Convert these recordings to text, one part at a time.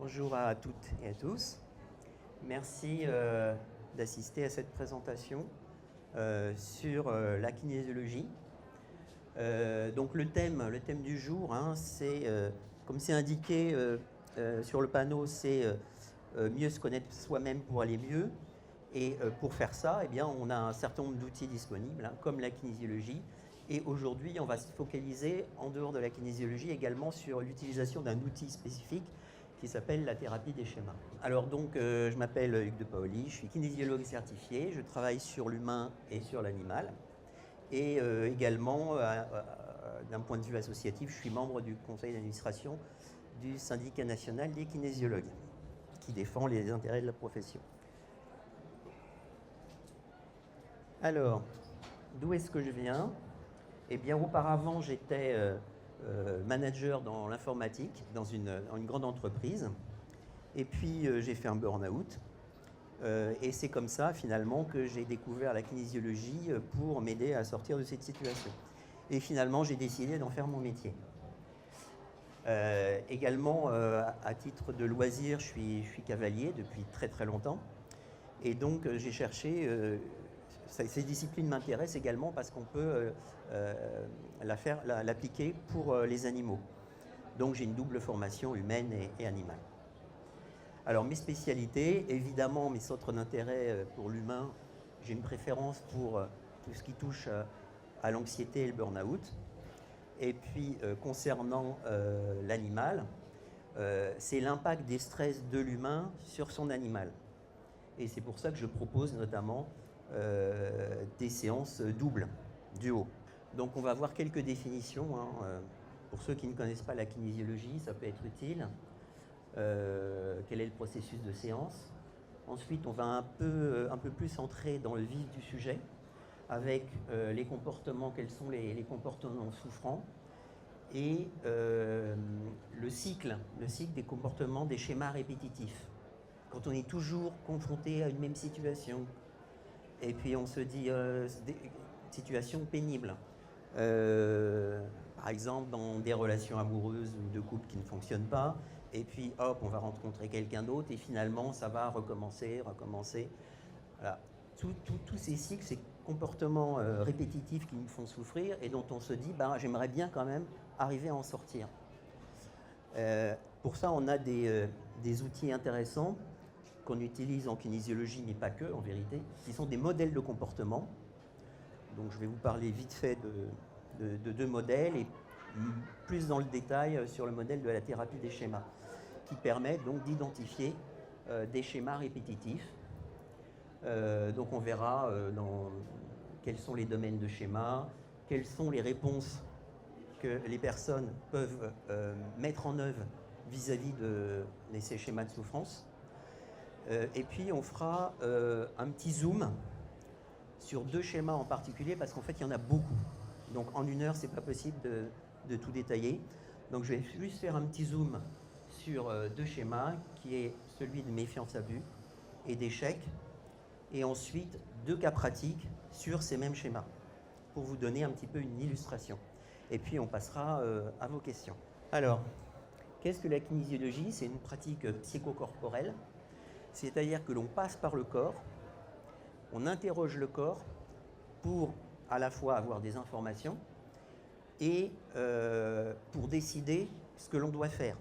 Bonjour à toutes et à tous. Merci d'assister à cette présentation sur la kinésiologie. Donc le thème du jour, hein, c'est, comme c'est indiqué sur le panneau, c'est mieux se connaître soi-même pour aller mieux. Et pour faire ça, eh bien, on a un certain nombre d'outils disponibles, hein, comme la kinésiologie. Et aujourd'hui, on va se focaliser, en dehors de la kinésiologie, également sur l'utilisation d'un outil spécifique qui s'appelle la thérapie des schémas. Alors donc, je m'appelle Hugues de Paoli, je suis kinésiologue certifié, je travaille sur l'humain et sur l'animal. Et également, d'un point de vue associatif, je suis membre du conseil d'administration du syndicat national des kinésiologues, qui défend les intérêts de la profession. Alors, d'où est-ce que je viens? Eh bien, auparavant, j'étais manager dans l'informatique, dans une grande entreprise. Et puis, j'ai fait un burn-out. Et c'est comme ça, finalement, que j'ai découvert la kinésiologie pour m'aider à sortir de cette situation. Et finalement, j'ai décidé d'en faire mon métier. Également, à titre de loisir, je suis cavalier depuis très très longtemps. Et donc, j'ai cherché... ces disciplines m'intéressent également parce qu'on peut l'appliquer pour les animaux. Donc, j'ai une double formation humaine et animale. Alors, mes spécialités, évidemment, mes centres d'intérêt pour l'humain, j'ai une préférence pour tout ce qui touche à l'anxiété et le burn-out. Et puis, concernant l'animal, c'est l'impact des stress de l'humain sur son animal. Et c'est pour ça que je propose notamment des séances doubles, duo. Donc, on va voir quelques définitions, hein, pour ceux qui ne connaissent pas la kinésiologie, ça peut être utile. Quel est le processus de séance. Ensuite, on va un peu plus entrer dans le vif du sujet avec les comportements, quels sont les comportements souffrants et le cycle des comportements, des schémas répétitifs. Quand on est toujours confronté à une même situation et puis on se dit situation pénible. Par exemple, dans des relations amoureuses ou de couples qui ne fonctionnent pas, et puis hop, on va rencontrer quelqu'un d'autre, et finalement, ça va recommencer. Voilà. Tous ces cycles, ces comportements répétitifs qui nous font souffrir, et dont on se dit, bah, j'aimerais bien quand même arriver à en sortir. Pour ça, on a des outils intéressants qu'on utilise en kinésiologie, mais pas que, en vérité, qui sont des modèles de comportement. Donc je vais vous parler vite fait de deux modèles et plus dans le détail sur le modèle de la thérapie des schémas, qui permet donc d'identifier des schémas répétitifs. Donc on verra quels sont les domaines de schémas, quelles sont les réponses que les personnes peuvent mettre en œuvre vis-à-vis de ces schémas de souffrance. Et puis on fera un petit zoom sur deux schémas en particulier, parce qu'en fait, il y en a beaucoup. Donc, en une heure, c'est pas possible de tout détailler. Donc, je vais juste faire un petit zoom sur deux schémas, qui est celui de méfiance abus et d'échec, et ensuite deux cas pratiques sur ces mêmes schémas, pour vous donner un petit peu une illustration. Et puis, on passera à vos questions. Alors, qu'est-ce que la kinésiologie? C'est une pratique psychocorporelle, c'est-à-dire que l'on passe par le corps, on interroge le corps pour à la fois avoir des informations et pour décider ce que l'on doit faire.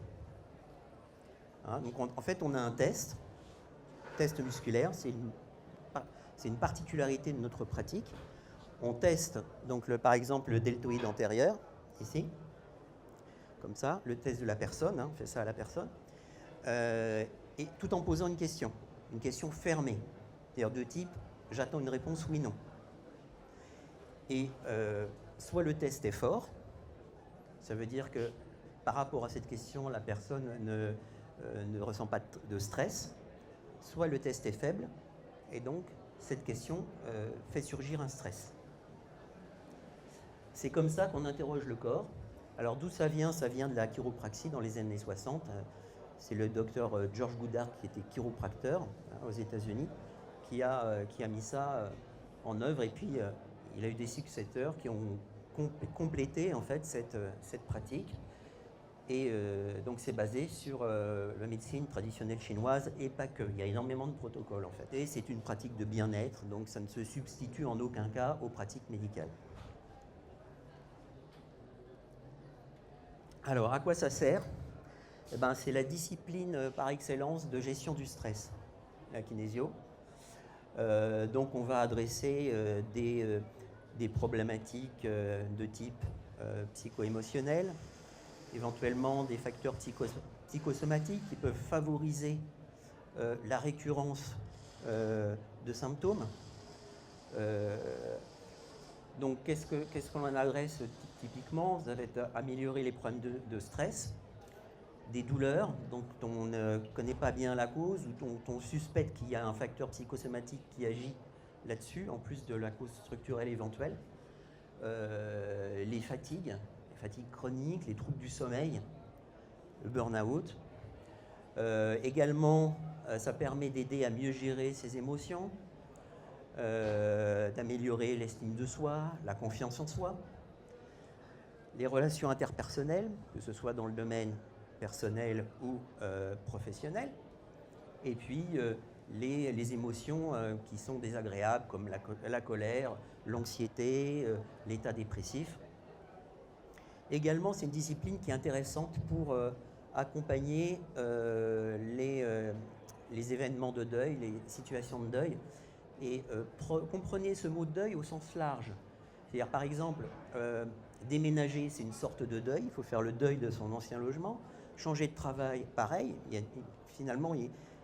Hein, donc en fait, on a un test musculaire, c'est une particularité de notre pratique. On teste donc par exemple le deltoïde antérieur, ici, comme ça, le test de la personne, hein, on fait ça à la personne, et tout en posant une question fermée, c'est-à-dire de type j'attends une réponse oui, non. Et soit le test est fort, ça veut dire que par rapport à cette question, la personne ne ressent pas de stress, soit le test est faible, et donc cette question fait surgir un stress. C'est comme ça qu'on interroge le corps. Alors d'où ça vient? Ça vient de la chiropraxie dans les années 60. C'est le docteur George Goodhart, qui était chiropracteur aux États-Unis, qui a mis ça en œuvre, et puis il a eu des successeurs qui ont complété en fait cette pratique. Et donc c'est basé sur la médecine traditionnelle chinoise et pas que. Il y a énormément de protocoles en fait. Et c'est une pratique de bien-être, donc ça ne se substitue en aucun cas aux pratiques médicales. Alors à quoi ça sert? Eh ben, c'est la discipline par excellence de gestion du stress, la kinésio. Donc on va adresser des problématiques de type psycho-émotionnel, éventuellement des facteurs psychosomatiques qui peuvent favoriser la récurrence de symptômes. Donc qu'est-ce qu'on en adresse typiquement? Ça va être améliorer les problèmes de stress, des douleurs dont on ne connaît pas bien la cause ou dont on suspecte qu'il y a un facteur psychosomatique qui agit là-dessus, en plus de la cause structurelle éventuelle. Les fatigues chroniques, les troubles du sommeil, le burn-out. Également, ça permet d'aider à mieux gérer ses émotions, d'améliorer l'estime de soi, la confiance en soi, les relations interpersonnelles, que ce soit dans le domaine personnel ou professionnel, et puis les émotions qui sont désagréables comme la colère, l'anxiété, l'état dépressif. Également, c'est une discipline qui est intéressante pour accompagner les événements de deuil, les situations de deuil. Et comprenez ce mot deuil au sens large. C'est-à-dire, par exemple, déménager, c'est une sorte de deuil. Il faut faire le deuil de son ancien logement. Changer de travail, pareil. Finalement,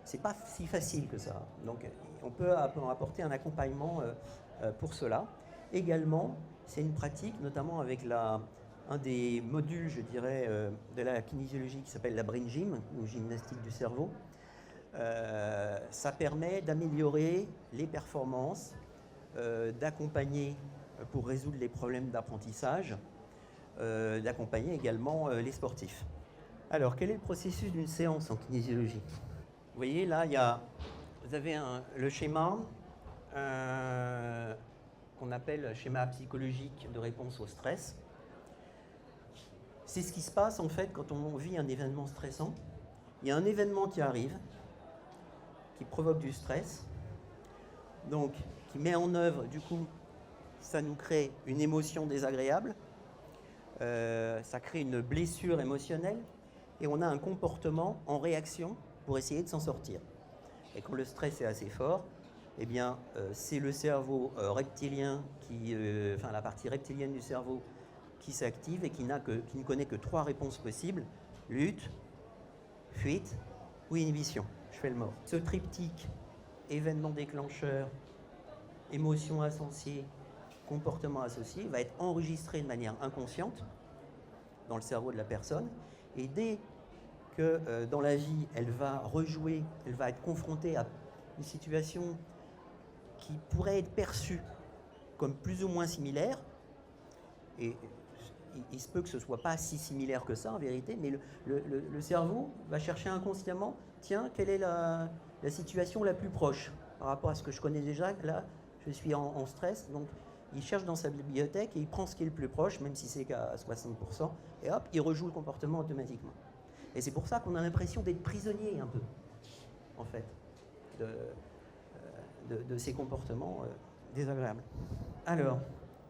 c'est pas si facile que ça. Donc, on peut apporter un accompagnement pour cela. Également, c'est une pratique, notamment avec un des modules, je dirais, de la kinésiologie qui s'appelle la brain gym, ou gymnastique du cerveau. Ça permet d'améliorer les performances, d'accompagner pour résoudre les problèmes d'apprentissage, d'accompagner également les sportifs. Alors, quel est le processus d'une séance en kinésiologie? Vous voyez, là, vous avez le schéma qu'on appelle schéma psychologique de réponse au stress. C'est ce qui se passe en fait quand on vit un événement stressant. Il y a un événement qui arrive, qui provoque du stress, donc qui met en œuvre, du coup, ça nous crée une émotion désagréable, ça crée une blessure émotionnelle, et on a un comportement en réaction pour essayer de s'en sortir. Et quand le stress est assez fort, eh bien, c'est le cerveau reptilien, enfin la partie reptilienne du cerveau, qui s'active et qui ne connaît que 3 réponses possibles: lutte, fuite ou inhibition. Je fais le mort. Ce triptyque, événement déclencheur, émotion associée, comportement associé, va être enregistré de manière inconsciente dans le cerveau de la personne. Et dès que dans la vie, elle va rejouer, elle va être confrontée à une situation qui pourrait être perçue comme plus ou moins similaire, et il se peut que ce ne soit pas si similaire que ça en vérité, mais le cerveau va chercher inconsciemment, tiens, quelle est la situation la plus proche par rapport à ce que je connais déjà. Là, je suis en stress, donc il cherche dans sa bibliothèque et il prend ce qui est le plus proche, même si c'est qu'à 60%, et hop, il rejoue le comportement automatiquement. Et c'est pour ça qu'on a l'impression d'être prisonnier un peu, en fait, de ces comportements désagréables. Alors,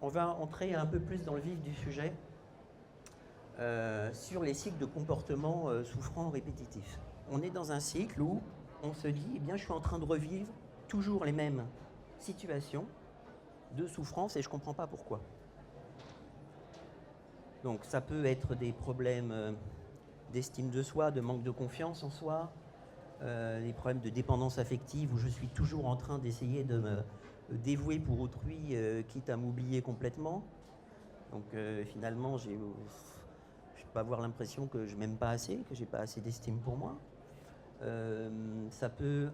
on va entrer un peu plus dans le vif du sujet sur les cycles de comportement souffrant répétitifs. On est dans un cycle où on se dit, eh bien, je suis en train de revivre toujours les mêmes situations de souffrance et je ne comprends pas pourquoi. Donc ça peut être des problèmes d'estime de soi, de manque de confiance en soi, des problèmes de dépendance affective où je suis toujours en train d'essayer de me dévouer pour autrui, quitte à m'oublier complètement. Donc finalement, je peux avoir l'impression que je m'aime pas assez, que j'ai pas assez d'estime pour moi. Ça peut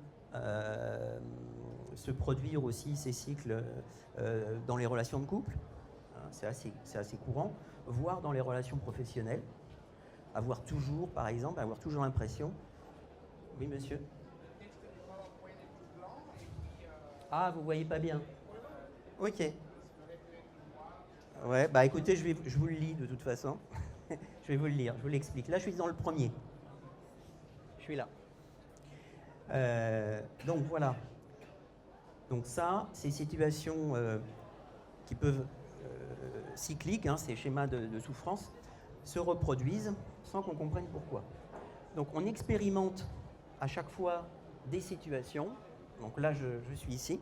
se produire aussi, ces cycles, dans les relations de couple. C'est assez courant, voire dans les relations professionnelles. Avoir toujours, par exemple, avoir toujours l'impression... Oui, monsieur? Ah, vous voyez pas bien? Ok. Ouais, bah écoutez, je vous le lis de toute façon. Je vais vous le lire, je vous l'explique. Là, je suis dans le premier. Je suis là. Donc voilà. Donc ça, ces situations qui peuvent cycliques, hein, ces schémas de souffrance, se reproduisent sans qu'on comprenne pourquoi. Donc on expérimente à chaque fois des situations, donc là je suis ici,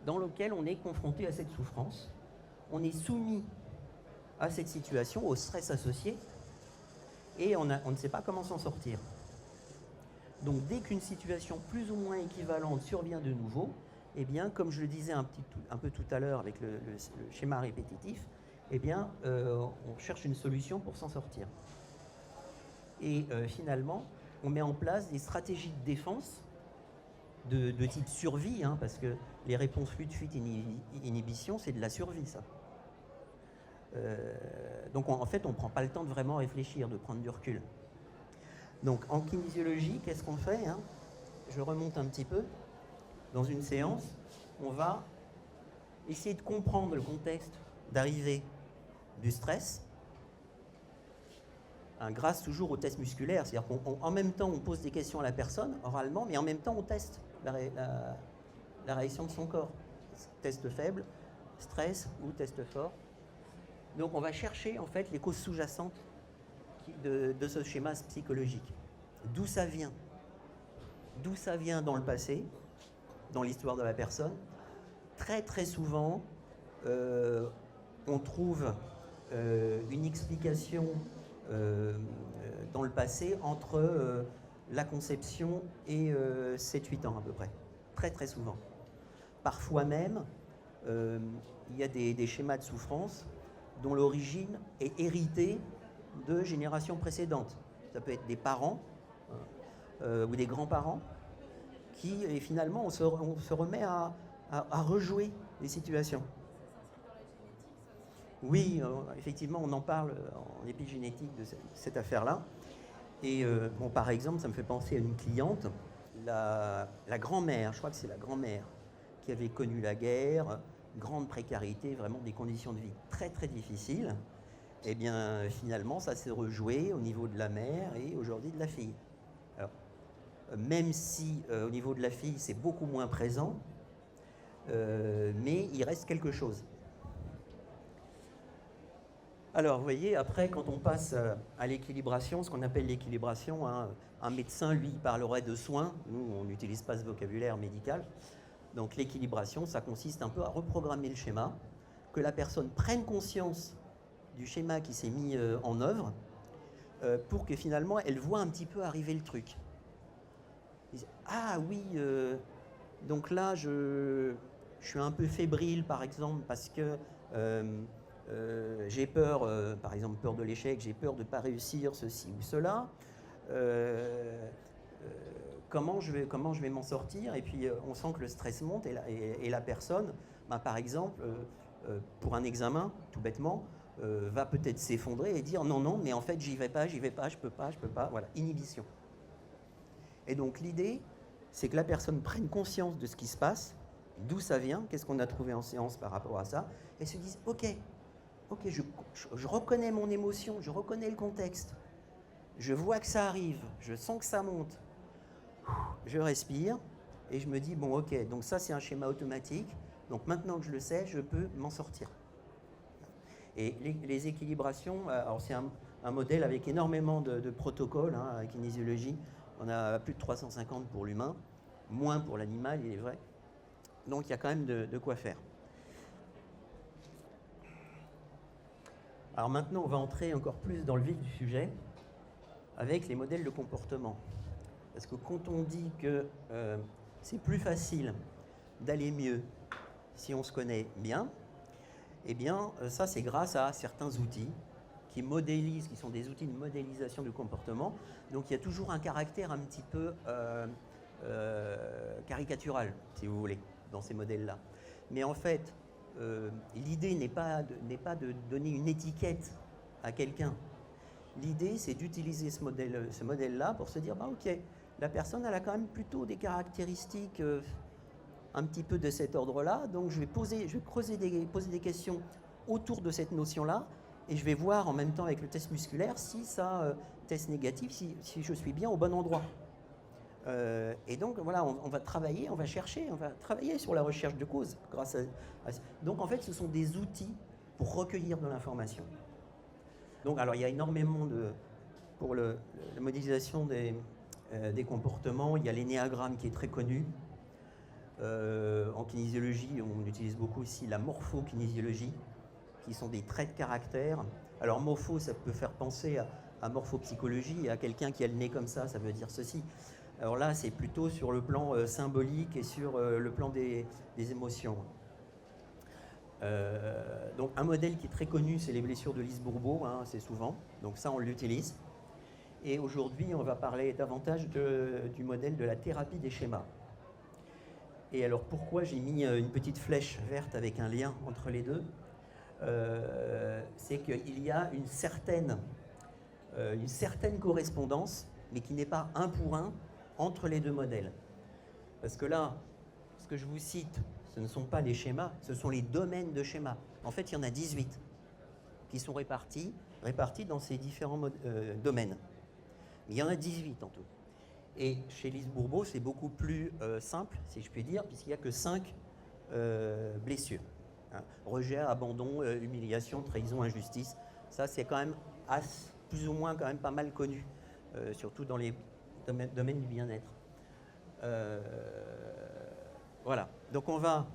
dans lesquelles on est confronté à cette souffrance, on est soumis à cette situation, au stress associé, et on ne sait pas comment s'en sortir. Donc dès qu'une situation plus ou moins équivalente survient de nouveau, eh bien, comme je le disais un peu tout à l'heure avec le schéma répétitif, eh bien, on cherche une solution pour s'en sortir. Et finalement, on met en place des stratégies de défense de type survie, hein, parce que les réponses lutte-fuite inhibition, c'est de la survie, ça. Donc en fait, on ne prend pas le temps de vraiment réfléchir, de prendre du recul. Donc en kinésiologie, qu'est-ce qu'on fait, hein? Je remonte un petit peu. Dans une séance, on va essayer de comprendre le contexte d'arrivée du stress, grâce toujours au test musculaire. C'est-à-dire qu'en même temps, on pose des questions à la personne, oralement, mais en même temps, on teste la réaction de son corps. Test faible, stress ou test fort. Donc on va chercher en fait les causes sous-jacentes de ce schéma psychologique. D'où ça vient? D'où ça vient dans le passé, dans l'histoire de la personne? Très très souvent, on trouve une explication dans le passé entre la conception et 7-8 ans à peu près. Très très souvent. Parfois même, il y a des schémas de souffrance dont l'origine est héritée de générations précédentes. Ça peut être des parents ou des grands-parents qui, et finalement, on se remet à rejouer les situations. Oui, effectivement, on en parle en épigénétique de cette affaire-là. Et bon, par exemple, ça me fait penser à une cliente, la grand-mère, je crois que c'est la grand-mère, qui avait connu la guerre, grande précarité, vraiment des conditions de vie très très difficiles. Eh bien, finalement, ça s'est rejoué au niveau de la mère et aujourd'hui de la fille. Alors, même si au niveau de la fille, c'est beaucoup moins présent, mais il reste quelque chose. Alors, vous voyez, après, quand on passe à l'équilibration, ce qu'on appelle l'équilibration, hein, un médecin, lui, parlerait de soins. Nous, on n'utilise pas ce vocabulaire médical. Donc, l'équilibration, ça consiste un peu à reprogrammer le schéma, que la personne prenne conscience du schéma qui s'est mis en œuvre, pour que finalement, elle voit un petit peu arriver le truc. Ah oui, donc là, je suis un peu fébrile, par exemple, parce que j'ai peur, par exemple, peur de l'échec, j'ai peur de ne pas réussir ceci ou cela. Comment je vais m'en sortir? Et puis, on sent que le stress monte et la personne, par exemple, pour un examen, tout bêtement, va peut-être s'effondrer et dire non, mais en fait, j'y vais pas, je peux pas. Voilà, inhibition. Et donc, l'idée, c'est que la personne prenne conscience de ce qui se passe, d'où ça vient, qu'est-ce qu'on a trouvé en séance par rapport à ça, et se dise ok, je reconnais mon émotion, je reconnais le contexte, je vois que ça arrive, je sens que ça monte, je respire, et je me dis bon ok, donc ça c'est un schéma automatique, donc maintenant que je le sais, je peux m'en sortir. Et les équilibrations, alors c'est un modèle avec énormément de protocoles, hein, à kinésiologie. On a plus de 350 pour l'humain, moins pour l'animal, il est vrai. Donc il y a quand même de quoi faire. Alors maintenant, on va entrer encore plus dans le vif du sujet avec les modèles de comportement. Parce que quand on dit que c'est plus facile d'aller mieux si on se connaît bien, eh bien ça c'est grâce à certains outils qui modélisent, qui sont des outils de modélisation du comportement. Donc il y a toujours un caractère un petit peu caricatural, si vous voulez, dans ces modèles-là. Mais en fait, l'idée n'est pas de donner une étiquette à quelqu'un. L'idée, c'est d'utiliser ce modèle-là pour se dire, bah, ok, la personne, elle a quand même plutôt des caractéristiques un petit peu de cet ordre-là, donc je vais poser des questions autour de cette notion-là, et je vais voir en même temps avec le test musculaire si ça test négatif, si je suis bien au bon endroit. Et donc voilà, on va travailler, on va chercher, on va travailler sur la recherche de causes grâce à... Donc en fait, ce sont des outils pour recueillir de l'information. Donc alors il y a énormément pour la modélisation des comportements, il y a l'énéagramme qui est très connu. En kinésiologie, on utilise beaucoup aussi la morphokinésiologie, qui sont des traits de caractère. Alors morpho, ça peut faire penser à morphopsychologie, à quelqu'un qui a le nez comme ça veut dire ceci. Alors là, c'est plutôt sur le plan symbolique et sur le plan des émotions. Donc un modèle qui est très connu, c'est les blessures de Lise-Bourbeau, hein, assez souvent. Donc ça, on l'utilise. Et aujourd'hui, on va parler davantage du modèle de la thérapie des schémas. Et alors pourquoi j'ai mis une petite flèche verte avec un lien entre les deux, c'est qu'il y a une certaine correspondance, mais qui n'est pas un pour un, entre les deux modèles. Parce que là, ce que je vous cite, ce ne sont pas les schémas, ce sont les domaines de schémas. En fait, il y en a 18 qui sont répartis dans ces différents domaines. Mais il y en a 18 en tout. Et chez Lise-Bourbeau, c'est beaucoup plus simple, si je puis dire, puisqu'il n'y a que 5 blessures. Hein. Rejet, abandon, humiliation, trahison, injustice. Ça, c'est quand même plus ou moins quand même pas mal connu, surtout dans les domaine du bien-être. Voilà, donc on va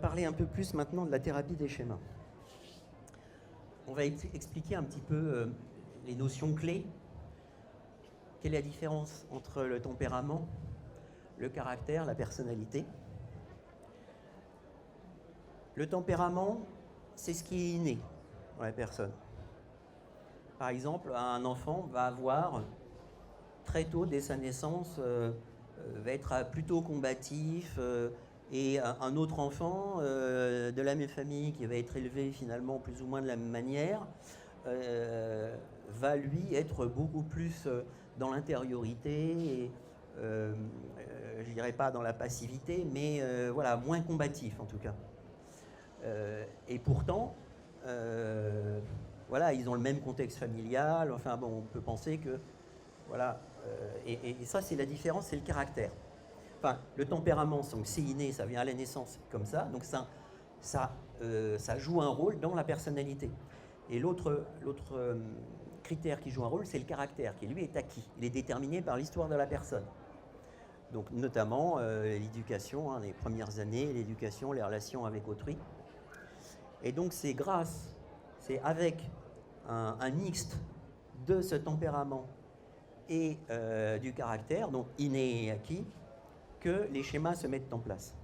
parler un peu plus maintenant de la thérapie des schémas. On va expliquer un petit peu les notions clés. Quelle est la différence entre le tempérament, le caractère, la personnalité? Le tempérament, c'est ce qui est inné dans la personne. Par exemple, un enfant va avoir, très tôt, dès sa naissance, va être plutôt combatif, et un autre enfant de la même famille qui va être élevé finalement plus ou moins de la même manière, va lui être beaucoup plus dans l'intériorité, et, je ne dirais pas dans la passivité, mais voilà, moins combatif en tout cas. Et pourtant, voilà, ils ont le même contexte familial, enfin bon, on peut penser que, voilà, et ça c'est la différence, c'est le caractère. Enfin, le tempérament, c'est inné, ça vient à la naissance, comme ça, donc ça joue un rôle dans la personnalité. Et l'autre critère qui joue un rôle, c'est le caractère, qui lui est acquis, il est déterminé par l'histoire de la personne. Donc notamment l'éducation, hein, les premières années, l'éducation, les relations avec autrui. Et donc c'est avec un mixte de ce tempérament et du caractère, donc inné et acquis, que les schémas se mettent en place.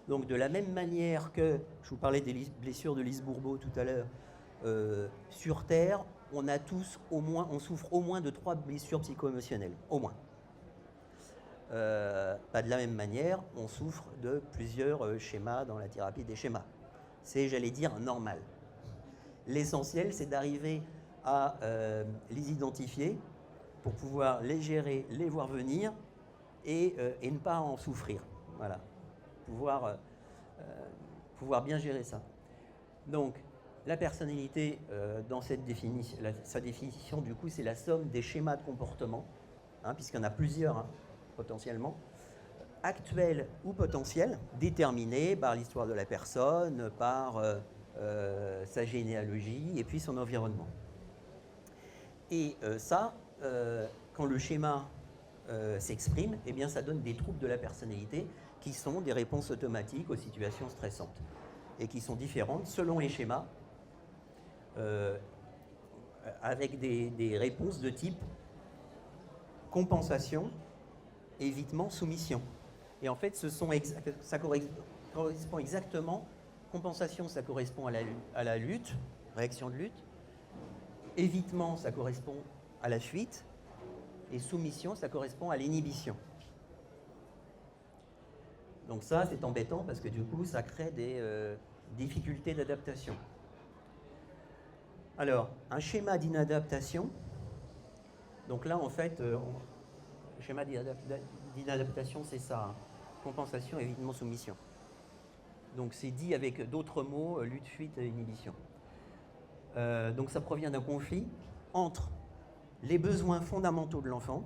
Donc de la même manière que, je vous parlais des blessures de Lise-Bourbeau tout à l'heure, sur Terre, on souffre au moins de 3 blessures psycho-émotionnelles, au moins. Pas de la même manière, on souffre de plusieurs schémas dans la thérapie des schémas. C'est, j'allais dire, normal. L'essentiel, c'est d'arriver à les identifier pour pouvoir les gérer, les voir venir et ne pas en souffrir. Voilà. Pouvoir bien gérer ça. Donc, la personnalité, dans sa définition, du coup, c'est la somme des schémas de comportement, hein, puisqu'il y en a plusieurs, hein, potentiellement, actuels ou potentiels, déterminés par l'histoire de la personne, par sa généalogie et puis son environnement. Et ça, quand le schéma s'exprime, eh bien, ça donne des troubles de la personnalité qui sont des réponses automatiques aux situations stressantes et qui sont différentes selon les schémas, avec des réponses de type compensation, évitement, soumission. Et en fait, ça correspond exactement. Compensation, ça correspond à la lutte, réaction de lutte. Évitement, ça correspond à la fuite. Et soumission, ça correspond à l'inhibition. Donc ça, c'est embêtant parce que du coup, ça crée des difficultés d'adaptation. Alors, un schéma d'inadaptation. Donc là, en fait, le schéma d'inadaptation, c'est ça, hein. Compensation, évitement, soumission. Donc c'est dit avec d'autres mots, lutte, fuite et inhibition. Donc ça provient d'un conflit entre les besoins fondamentaux de l'enfant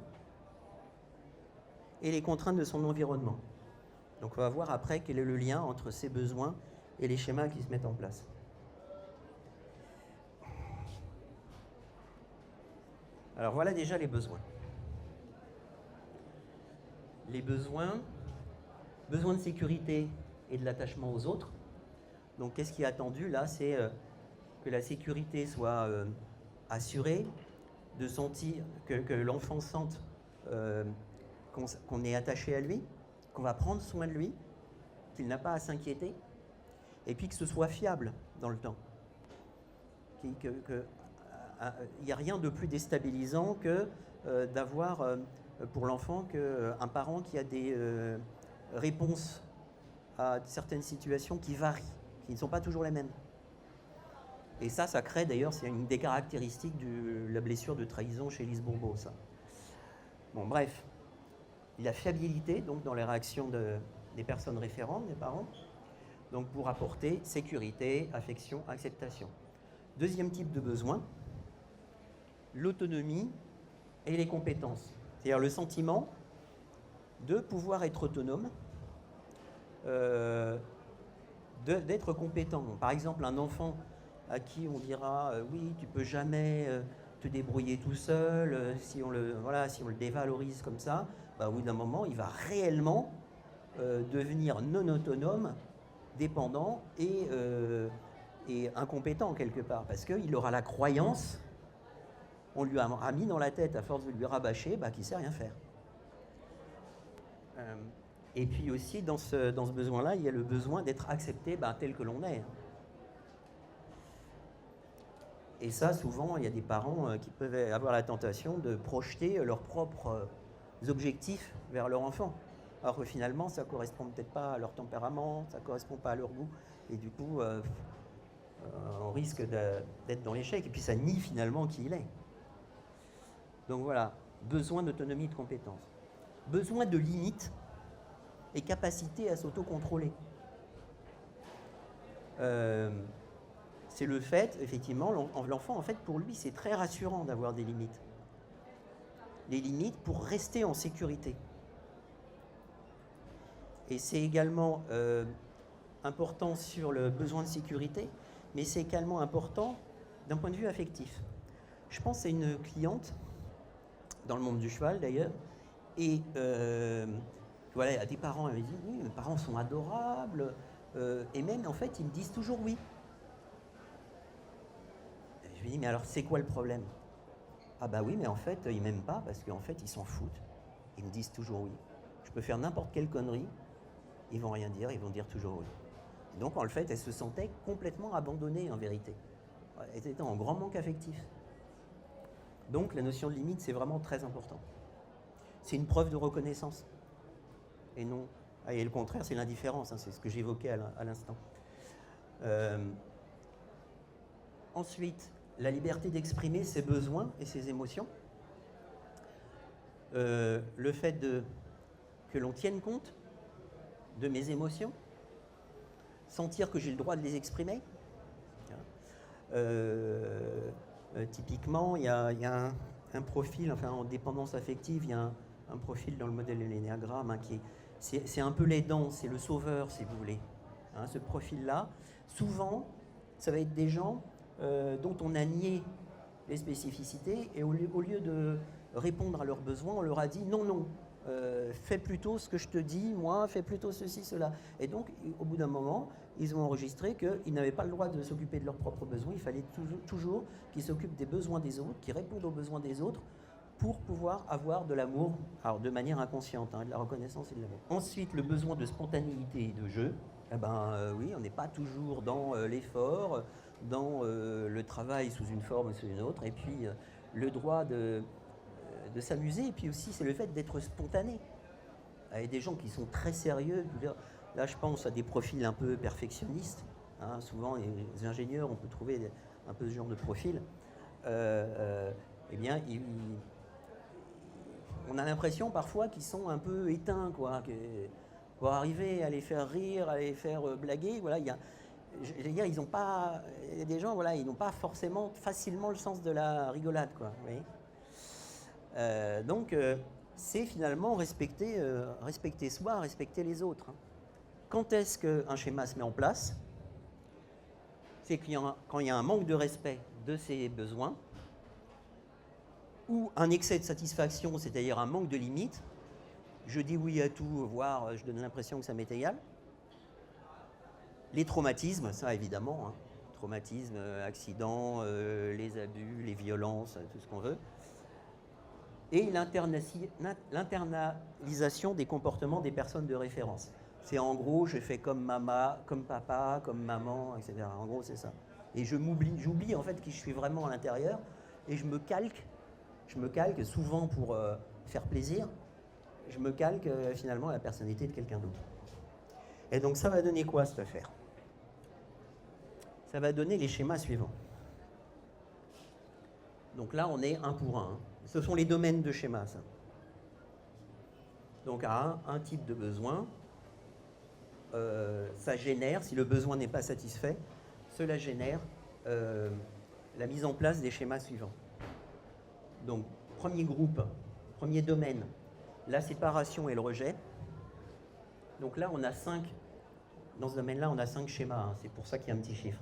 et les contraintes de son environnement. Donc on va voir après quel est le lien entre ces besoins et les schémas qui se mettent en place. Alors voilà déjà les besoins. Les besoins de sécurité et de l'attachement aux autres. Donc qu'est-ce qui est attendu là? C'est que la sécurité soit assurée, de sentir que l'enfant sente qu'on est attaché à lui, qu'on va prendre soin de lui, qu'il n'a pas à s'inquiéter, et puis que ce soit fiable dans le temps. Il n'y a rien de plus déstabilisant que d'avoir pour l'enfant un parent qui a des réponses à certaines situations qui varient, qui ne sont pas toujours les mêmes. Et ça crée d'ailleurs, c'est une des caractéristiques de la blessure de trahison chez Lise Bourbeau, ça. Bon, bref. La fiabilité, donc, dans les réactions des personnes référentes, des parents, donc pour apporter sécurité, affection, acceptation. Deuxième type de besoin, l'autonomie et les compétences. C'est-à-dire le sentiment de pouvoir être autonome, d'être compétent. Par exemple, un enfant à qui on dira oui, tu peux jamais te débrouiller tout seul, si on le dévalorise comme ça, au bout d'un moment, il va réellement devenir non autonome, dépendant et incompétent quelque part, parce qu'il aura la croyance, on lui a mis dans la tête, à force de lui rabâcher, qu'il ne sait rien faire. Et puis aussi, dans ce besoin-là, il y a le besoin d'être accepté tel que l'on est. Et ça, souvent, il y a des parents qui peuvent avoir la tentation de projeter leurs propres objectifs vers leur enfant. Alors que finalement, ça ne correspond peut-être pas à leur tempérament, ça ne correspond pas à leur goût. Et du coup, on risque d'être dans l'échec. Et puis ça nie finalement qui il est. Donc voilà, besoin d'autonomie et de compétence. Besoin de limites et capacité à s'autocontrôler. C'est le fait, effectivement, l'enfant, en fait, pour lui, c'est très rassurant d'avoir des limites. Les limites pour rester en sécurité. Et c'est également important sur le besoin de sécurité, mais c'est également important d'un point de vue affectif. Je pense à une cliente, dans le monde du cheval d'ailleurs, et voilà, il y a des parents, elle me dit oui, mes parents sont adorables, et même en fait, ils me disent toujours oui. Et je lui dis mais alors c'est quoi le problème? Ah bah oui, mais en fait, ils m'aiment pas parce qu'en fait, ils s'en foutent. Ils me disent toujours oui. Je peux faire n'importe quelle connerie, ils vont rien dire, ils vont dire toujours oui. Et donc, en fait, elle se sentait complètement abandonnée, en vérité. Elle était en grand manque affectif. Donc, la notion de limite, c'est vraiment très important. C'est une preuve de reconnaissance. Et non... Et le contraire, c'est l'indifférence, c'est ce que j'évoquais à l'instant. Ensuite, la liberté d'exprimer ses besoins et ses émotions. Le fait que l'on tienne compte de mes émotions, sentir que j'ai le droit de les exprimer. Typiquement, il y a un profil, enfin en dépendance affective, il y a un profil dans le modèle de l'énéagramme qui c'est un peu l'aidant, c'est le sauveur si vous voulez. Ce profil-là, souvent, ça va être des gens dont on a nié les spécificités et au lieu de répondre à leurs besoins, on leur a dit non, fais plutôt ce que je te dis, moi, fais plutôt ceci, cela. Et donc, au bout d'un moment, ils ont enregistré qu'ils n'avaient pas le droit de s'occuper de leurs propres besoins, il fallait toujours qu'ils s'occupent des besoins des autres, qu'ils répondent aux besoins des autres pour pouvoir avoir de l'amour, alors de manière inconsciente, de la reconnaissance et de l'amour. Ensuite, le besoin de spontanéité et de jeu. Oui, on n'est pas toujours dans l'effort, dans le travail sous une forme ou sous une autre, et puis le droit de s'amuser, et puis aussi c'est le fait d'être spontané. Il y a des gens qui sont très sérieux, là je pense à des profils un peu perfectionnistes, souvent les ingénieurs, on peut trouver un peu ce genre de profil, on a l'impression parfois qu'ils sont un peu éteints, quoi. pour arriver à les faire rire, à les faire blaguer. Voilà, je veux dire, ils ont pas, il y a des gens, voilà, ils n'ont pas forcément facilement le sens de la rigolade, quoi. Vous voyez. Donc, c'est finalement respecter soi, respecter les autres. Hein. Quand est-ce qu'un schéma se met en place? C'est quand il y a un manque de respect de ses besoins, ou un excès de satisfaction, c'est-à-dire un manque de limite. Je dis oui à tout, voire je donne l'impression que ça m'est égal. Les traumatismes, ça évidemment, hein. Traumatismes, accidents, les abus, les violences, tout ce qu'on veut. Et l'internalisation des comportements des personnes de référence. C'est en gros, je fais comme maman, comme papa, comme maman, etc. En gros, c'est ça. Et j'oublie en fait qui je suis vraiment à l'intérieur, et je me calque souvent pour faire plaisir, je me calque finalement la personnalité de quelqu'un d'autre. Et donc ça va donner quoi cette affaire? Ça va donner les schémas suivants. Donc là, on est un pour un. Hein. Ce sont les domaines de schéma, ça. Donc à un type de besoin, ça génère, si le besoin n'est pas satisfait, cela génère la mise en place des schémas suivants. Donc, premier groupe, premier domaine, la séparation et le rejet. Donc là, on a 5, dans ce domaine-là, on a 5 schémas, hein, c'est pour ça qu'il y a un petit chiffre.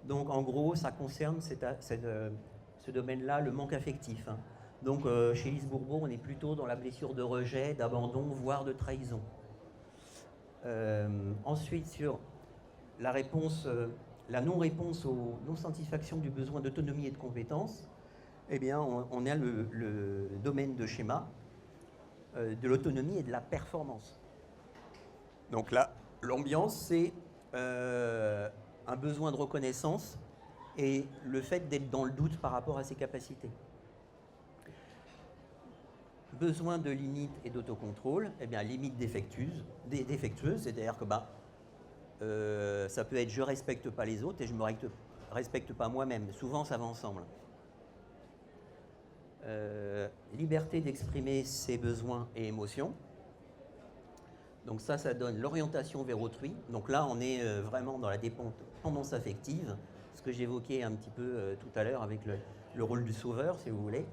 Donc en gros, ça concerne ce domaine-là, le manque affectif. Hein. Donc chez Lise Bourbeau, on est plutôt dans la blessure de rejet, d'abandon, voire de trahison. Ensuite, sur la réponse, la non-réponse aux non-satisfaction du besoin d'autonomie et de compétence, eh bien, on a le domaine de schéma de l'autonomie et de la performance. Donc là, l'ambiance, c'est un besoin de reconnaissance et le fait d'être dans le doute par rapport à ses capacités. Besoin de limite et d'autocontrôle, eh bien, limite défectueuse, c'est-à-dire que ça peut être je ne respecte pas les autres et je ne me respecte pas moi-même. Souvent, ça va ensemble. Liberté d'exprimer ses besoins et émotions. Donc ça donne l'orientation vers autrui. Donc là, on est vraiment dans la dépendance affective, ce que j'évoquais un petit peu tout à l'heure avec le rôle du sauveur, si vous voulez.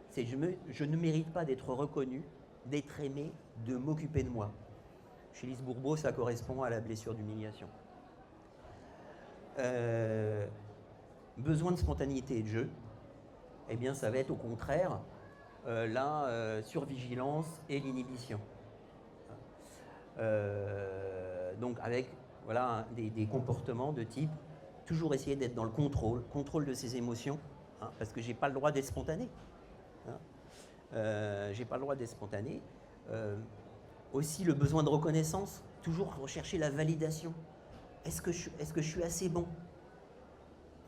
C'est je ne mérite pas d'être reconnu, d'être aimé, de m'occuper de moi. Chez Lise Bourbeau, ça correspond à la blessure d'humiliation. Besoin de spontanéité et de jeu. Eh bien, ça va être au contraire la survigilance et l'inhibition. Donc avec voilà, des comportements de type toujours essayer d'être dans le contrôle de ses émotions, hein, parce que j'ai pas le droit d'être spontané. Hein. J'ai pas le droit d'être spontané. Aussi le besoin de reconnaissance, toujours rechercher la validation. Est-ce que je suis assez bon?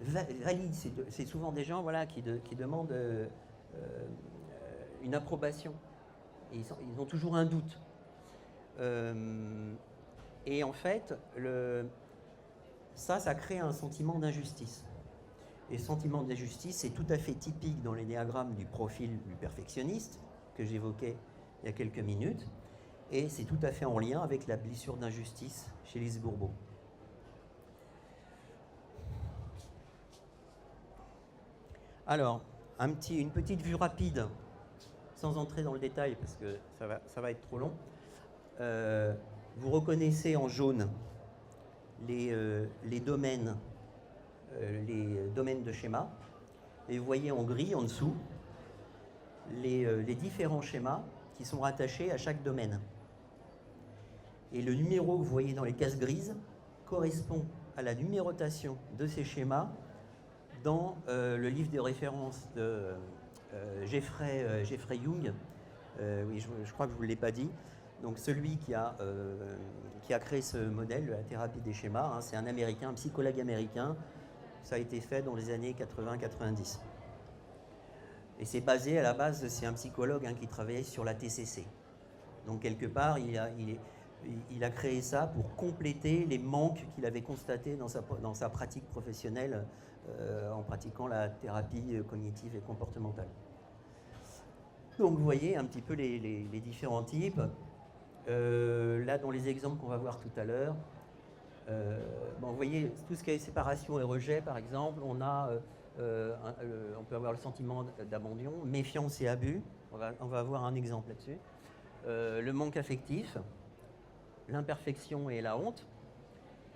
Valide, c'est souvent des gens voilà, qui demandent une approbation. Et ils ont toujours un doute. Et en fait, ça crée un sentiment d'injustice. Et ce sentiment d'injustice, c'est tout à fait typique dans les diagrammes du profil du perfectionniste que j'évoquais il y a quelques minutes. Et c'est tout à fait en lien avec la blessure d'injustice chez Lise Bourbeau. Alors, une petite vue rapide, sans entrer dans le détail parce que ça va être trop long. Vous reconnaissez en jaune les domaines de schéma, et vous voyez en gris en dessous les différents schémas qui sont rattachés à chaque domaine. Et le numéro que vous voyez dans les cases grises correspond à la numérotation de ces schémas dans le livre de référence de Jeffrey Young. Oui, je crois que je ne vous l'ai pas dit. Donc celui qui a créé ce modèle, la thérapie des schémas, hein, c'est un Américain, un psychologue américain. Ça a été fait dans les années 80-90. Et c'est basé, à la base, c'est un psychologue hein, qui travaillait sur la TCC. Donc quelque part, il a créé ça pour compléter les manques qu'il avait constatés dans sa pratique professionnelle en pratiquant la thérapie cognitive et comportementale. Donc vous voyez un petit peu les différents types. Là, dans les exemples qu'on va voir tout à l'heure, vous voyez, tout ce qui est séparation et rejet, par exemple, on peut avoir le sentiment d'abandon, méfiance et abus. On va avoir un exemple là-dessus. Le manque affectif, l'imperfection et la honte,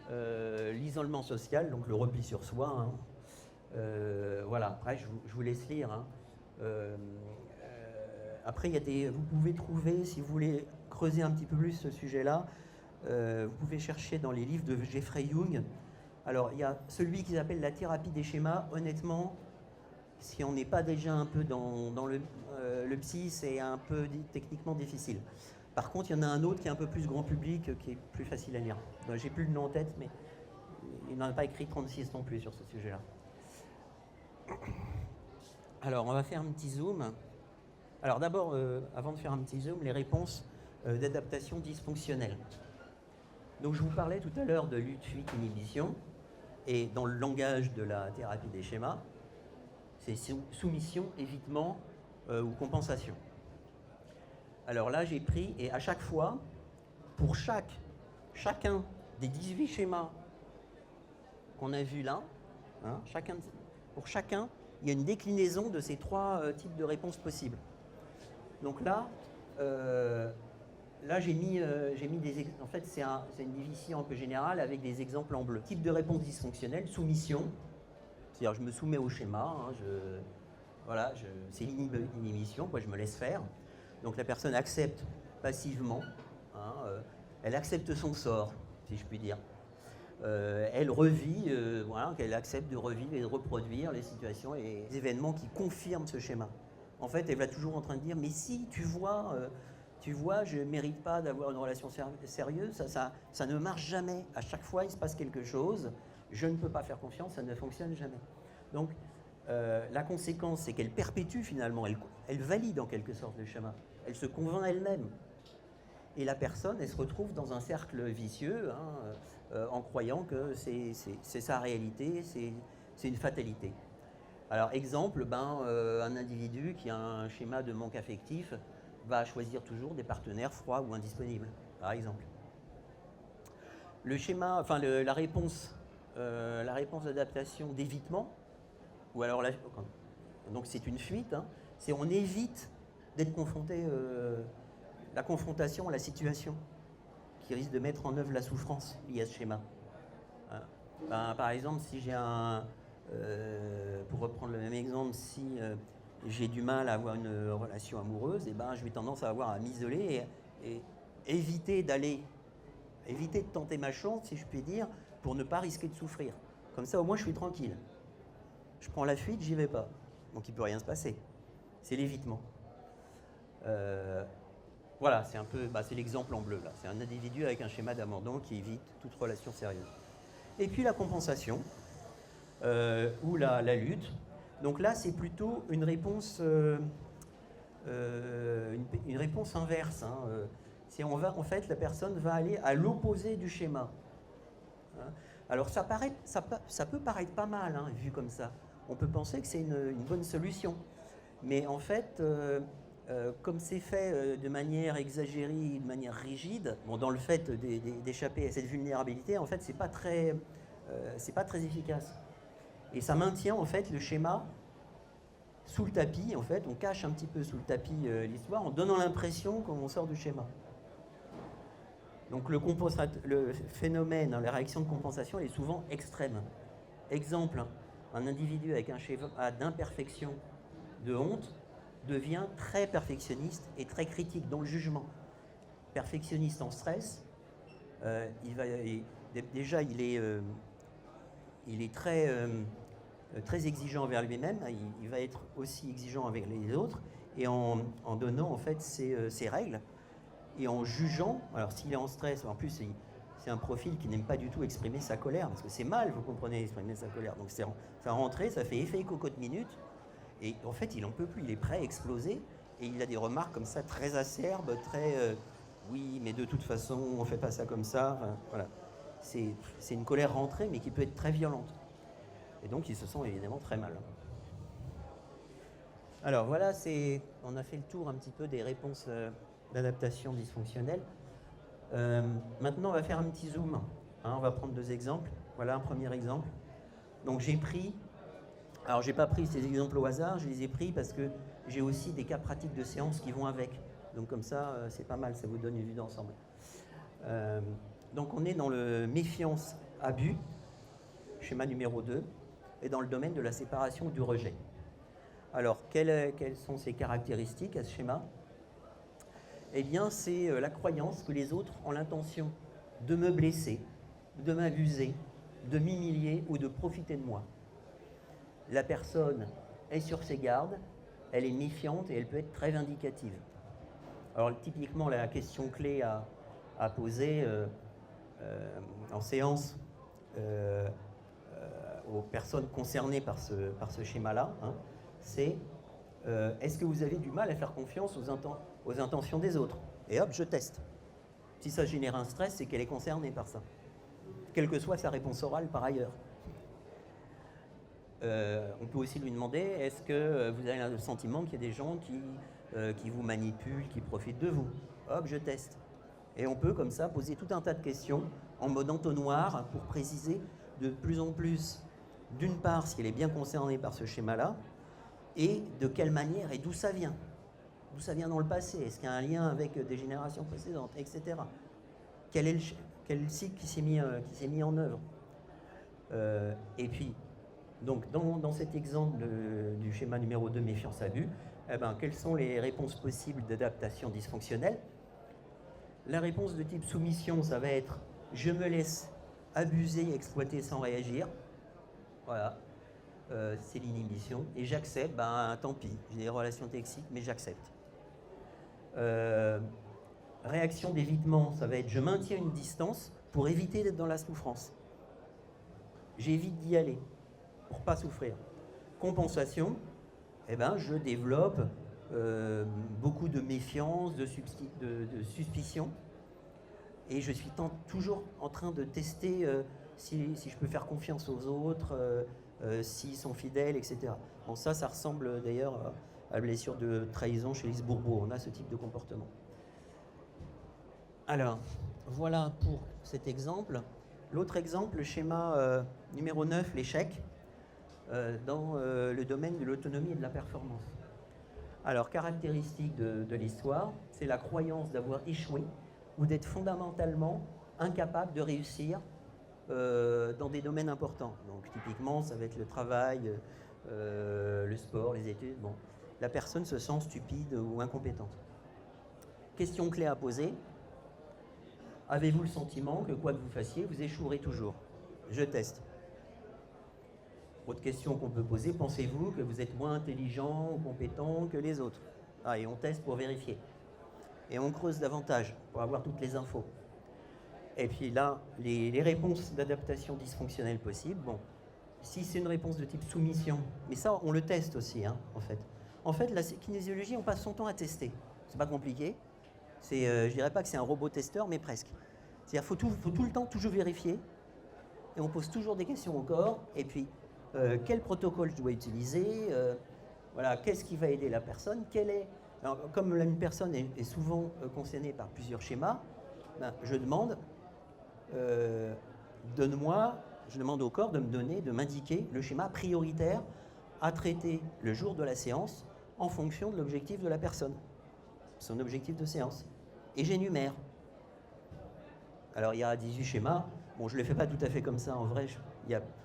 l'isolement social, donc le repli sur soi. Voilà, après, je vous laisse lire. Après, vous pouvez trouver, si vous voulez creuser un petit peu plus ce sujet-là, vous pouvez chercher dans les livres de Jeffrey Young. Alors, il y a celui qui s'appelle la thérapie des schémas. Honnêtement, si on n'est pas déjà un peu dans le psy, c'est un peu techniquement difficile. Par contre, il y en a un autre qui est un peu plus grand public, qui est plus facile à lire. J'ai plus le nom en tête, mais il n'en a pas écrit 36 non plus sur ce sujet-là. Alors, on va faire un petit zoom. Alors d'abord, avant de faire un petit zoom, les réponses d'adaptation dysfonctionnelle. Donc je vous parlais tout à l'heure de lutte, fuite, inhibition, et dans le langage de la thérapie des schémas, c'est soumission, évitement ou compensation. Alors là, j'ai pris, et à chaque fois, pour chacun des 18 schémas qu'on a vus là, pour chacun, il y a une déclinaison de ces 3 types de réponses possibles. Donc là, j'ai mis des exemples. En fait, c'est une division un peu générale avec des exemples en bleu. Type de réponse dysfonctionnelle, soumission. C'est-à-dire, je me soumets au schéma. C'est l'inhibition, je me laisse faire. Donc la personne accepte passivement. Elle accepte son sort, si je puis dire. Elle revit, qu'elle accepte de revivre et de reproduire les situations et les événements qui confirment ce schéma. En fait, elle va toujours en train de dire, mais si, tu vois, je ne mérite pas d'avoir une relation sérieuse, ça ne marche jamais. À chaque fois, il se passe quelque chose, je ne peux pas faire confiance, ça ne fonctionne jamais. Donc, la conséquence, c'est qu'elle perpétue finalement, elle valide en quelque sorte le schéma. Elle se convainc elle-même. Et la personne, elle se retrouve dans un cercle vicieux, en croyant que c'est sa réalité, c'est une fatalité. Alors, exemple, un individu qui a un schéma de manque affectif va choisir toujours des partenaires froids ou indisponibles, par exemple. Le schéma, la réponse d'adaptation d'évitement, ou alors, donc c'est une fuite, c'est on évite d'être confronté, la confrontation à la situation, qui risque de mettre en œuvre la souffrance liée à ce schéma. Par exemple, si j'ai pour reprendre le même exemple, si j'ai du mal à avoir une relation amoureuse, je vais tendance à m'isoler et éviter de tenter ma chance, si je puis dire, pour ne pas risquer de souffrir. Comme ça, au moins, je suis tranquille. Je prends la fuite, j'y vais pas. Donc, il ne peut rien se passer. C'est l'évitement. Voilà, c'est c'est l'exemple en bleu, là. C'est un individu avec un schéma d'abandon qui évite toute relation sérieuse. Et puis, la compensation. Ou la lutte. Donc là, c'est plutôt une réponse inverse. En fait, la personne va aller à l'opposé du schéma. Alors ça peut paraître pas mal, vu comme ça. On peut penser que c'est une bonne solution. Mais en fait, comme c'est fait de manière exagérée, de manière rigide, dans le fait d'échapper à cette vulnérabilité, en fait, c'est pas très efficace. Et ça maintient en fait le schéma sous le tapis. En fait, on cache un petit peu sous le tapis l'histoire en donnant l'impression qu'on sort du schéma. Donc le phénomène, la réaction de compensation, elle est souvent extrême. Exemple, un individu avec un schéma d'imperfection, de honte, devient très perfectionniste et très critique dans le jugement. Perfectionniste en stress, il est très exigeant envers lui-même, il va être aussi exigeant avec les autres, et en donnant en fait ses règles, et en jugeant. Alors s'il est en stress, en plus c'est un profil qui n'aime pas du tout exprimer sa colère, parce que c'est mal, vous comprenez, exprimer sa colère. Donc ça rentrer, ça fait effet cocotte minute, et en fait il n'en peut plus, il est prêt à exploser, et il a des remarques comme ça très acerbes, très oui, mais de toute façon on ne fait pas ça comme ça, voilà. C'est une colère rentrée, mais qui peut être très violente. Et donc, ils se sentent évidemment très mal. Alors voilà, on a fait le tour un petit peu des réponses d'adaptation dysfonctionnelle. Maintenant, on va faire un petit zoom. On va prendre 2 exemples. Voilà un premier exemple. Donc j'ai pas pris ces exemples au hasard, je les ai pris parce que j'ai aussi des cas pratiques de séance qui vont avec. Donc comme ça, c'est pas mal, ça vous donne une vue d'ensemble. Donc on est dans le méfiance-abus, schéma numéro 2, et dans le domaine de la séparation ou du rejet. Alors, quelles sont ces caractéristiques à ce schéma? Eh bien, c'est la croyance que les autres ont l'intention de me blesser, de m'abuser, de m'humilier ou de profiter de moi. La personne est sur ses gardes, elle est méfiante et elle peut être très vindicative. Alors, typiquement, la question clé à poser en séance aux personnes concernées par ce schéma-là, c'est est-ce que vous avez du mal à faire confiance aux intentions des autres? Et hop, je teste. Si ça génère un stress, c'est qu'elle est concernée par ça, quelle que soit sa réponse orale par ailleurs. On peut aussi lui demander, est-ce que vous avez le sentiment qu'il y a des gens qui vous manipulent, qui profitent de vous? Hop, je teste. Et on peut comme ça poser tout un tas de questions en mode entonnoir pour préciser de plus en plus, d'une part, si elle est bien concernée par ce schéma-là, et de quelle manière et d'où ça vient. D'où ça vient dans le passé, est-ce qu'il y a un lien avec des générations précédentes, etc. Quel est le cycle qui s'est mis en œuvre. Et puis, donc, dans cet exemple du schéma numéro 2, méfiance-abus, quelles sont les réponses possibles d'adaptation dysfonctionnelle? La réponse de type soumission, ça va être « je me laisse abuser, exploiter sans réagir ». Voilà, c'est l'inhibition. Et j'accepte, tant pis, j'ai des relations toxiques, mais j'accepte. Réaction d'évitement, ça va être « je maintiens une distance pour éviter d'être dans la souffrance ». J'évite d'y aller pour ne pas souffrir. Compensation, je développe beaucoup de méfiance, de suspicion, et je suis toujours en train de tester si je peux faire confiance aux autres, s'ils sont fidèles, etc. Bon, ça ressemble d'ailleurs à la blessure de trahison chez Lise Bourbeau. On a ce type de comportement. Alors, voilà pour cet exemple. L'autre exemple, le schéma numéro 9, l'échec, dans le domaine de l'autonomie et de la performance. Alors, caractéristique de l'histoire, c'est la croyance d'avoir échoué ou d'être fondamentalement incapable de réussir dans des domaines importants. Donc, typiquement, ça va être le travail, le sport, les études. Bon, la personne se sent stupide ou incompétente. Question clé à poser. Avez-vous le sentiment que quoi que vous fassiez, vous échouerez toujours? Je teste. Autre question qu'on peut poser, pensez-vous que vous êtes moins intelligent ou compétent que les autres? Et on teste pour vérifier. Et on creuse davantage pour avoir toutes les infos. Et puis là, les réponses d'adaptation dysfonctionnelle possibles. Bon, si c'est une réponse de type soumission, mais ça, on le teste aussi, en fait. En fait, la kinésiologie, on passe son temps à tester. C'est pas compliqué. Je dirais pas que c'est un robot testeur, mais presque. C'est-à-dire qu'il faut tout le temps toujours vérifier. Et on pose toujours des questions au corps. Et puis, quel protocole je dois utiliser, voilà, qu'est-ce qui va aider la personne, alors, comme une personne est souvent concernée par plusieurs schémas, je demande, je demande au corps de m'indiquer le schéma prioritaire à traiter le jour de la séance en fonction de l'objectif de la personne, son objectif de séance. Et j'énumère. Alors, il y a 18 schémas. Bon, je ne le fais pas tout à fait comme ça, en vrai,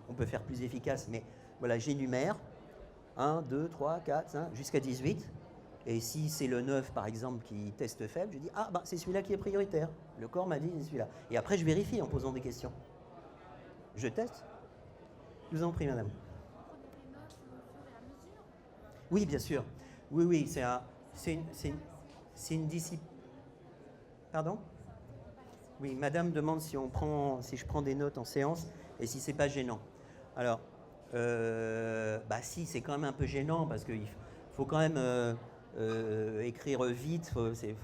on peut faire plus efficace, mais voilà, j'énumère 1, 2, 3, 4, 5, jusqu'à 18. Et si c'est le 9, par exemple, qui teste faible, je dis, c'est celui-là qui est prioritaire. Le corps m'a dit, c'est celui-là. Et après, je vérifie en posant des questions. Je teste. Je vous en prie, madame. Oui, bien sûr. Oui, c'est une discipline. Pardon? Oui, madame demande si je prends des notes en séance et si c'est pas gênant. Alors, si, c'est quand même un peu gênant parce qu'il faut quand même écrire vite.